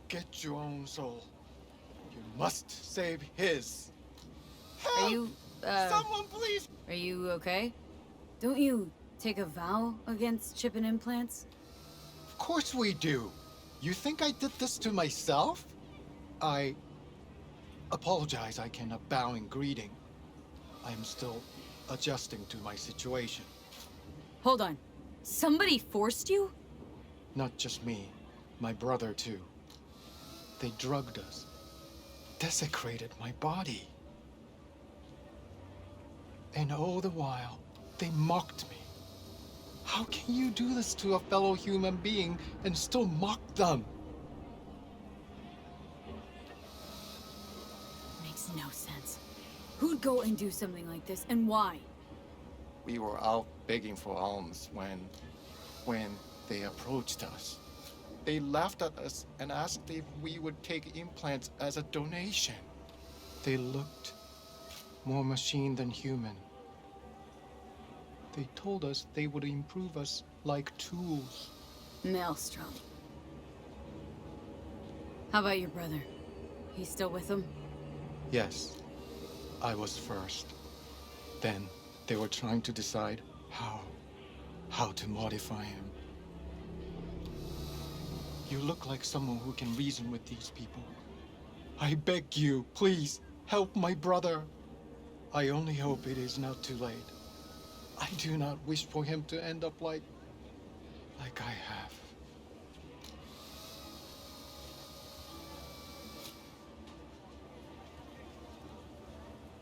Get your own soul. You must save his. Are you, Someone please! are you okay? Don't you take a vow against chipping implants? Of course we do. You think I did this to myself? I apologize. I cannot bow in greeting. I am still adjusting to my situation. Hold on. Somebody forced you? Not just me, my brother too. They drugged us, desecrated my body. And all the while, they mocked me. How can you do this to a fellow human being and still mock them? Makes no sense. Who'd go and do something like this, and why? We were out begging for alms when they approached us. They laughed at us and asked if we would take implants as a donation. They looked more machine than human. They told us they would improve us like tools. Maelstrom. How about your brother? He's still with them? Yes, I was first. Then they were trying to decide how to modify him. You look like someone who can reason with these people. I beg you, please, help my brother. I only hope it is not too late. I do not wish for him to end up like I have.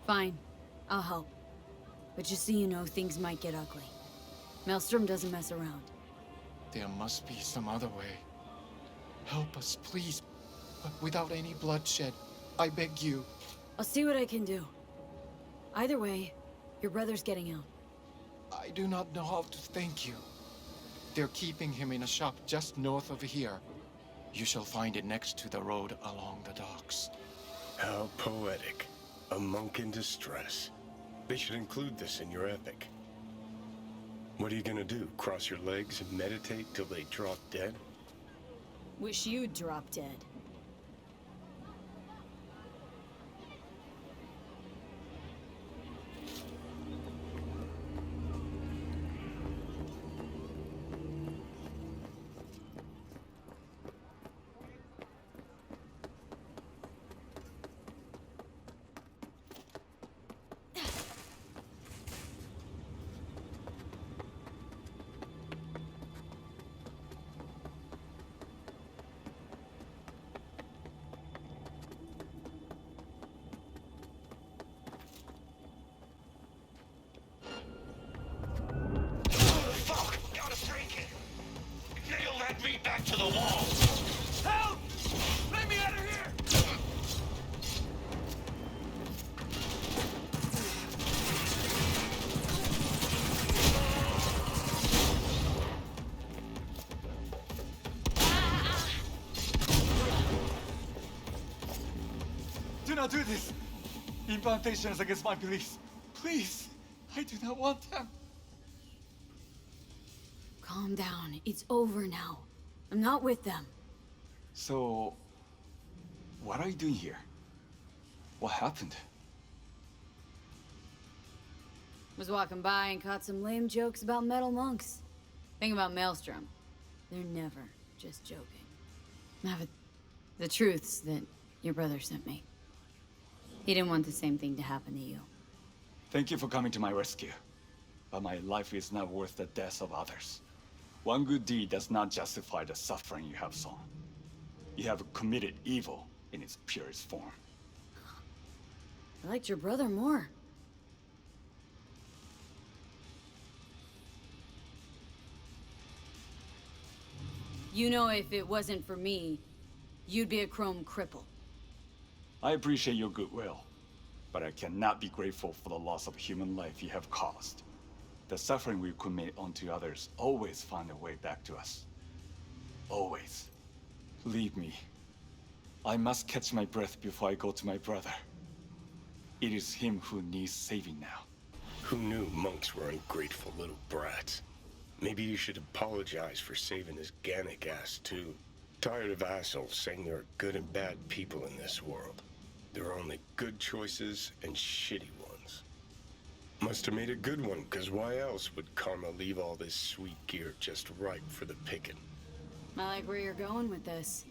Fine. I'll help. But just so you know, things might get ugly. Maelstrom doesn't mess around. There must be some other way. Help us, please, but without any bloodshed. I beg you. I'll see what I can do. Either way, your brother's getting out. I do not know how to thank you. They're keeping him in a shop just north of here. You shall find it next to the road along the docks. How poetic. A monk in distress. They should include this in your epic. What are you gonna do? Cross your legs and meditate till they drop dead? Wish you'd drop dead. Back to the wall! Help! Let me out of here! Do not do this! Implantation is against my beliefs. Please, I do not want them. Calm down. It's over now. I'm not with them. So, what are you doing here? What happened? Was walking by and caught some lame jokes about metal monks. Thing about Maelstrom. They're never just joking. Now, but the truth's that your brother sent me. He didn't want the same thing to happen to you. Thank you for coming to my rescue. But my life is not worth the deaths of others. One good deed does not justify the suffering you have sown. You have committed evil in its purest form. I liked your brother more. You know, if it wasn't for me, you'd be a chrome cripple. I appreciate your goodwill, but I cannot be grateful for the loss of human life you have caused. The suffering we commit onto others always find a way back to us. Always. Leave me. I must catch my breath before I go to my brother. It is him who needs saving now. Who knew monks were ungrateful little brats? Maybe you should apologize for saving his Gannic ass too. Tired of assholes saying there are good and bad people in this world. There are only good choices and shitty ones. Must have made a good one, because why else would Karma leave all this sweet gear just ripe for the picking? I like where you're going with this.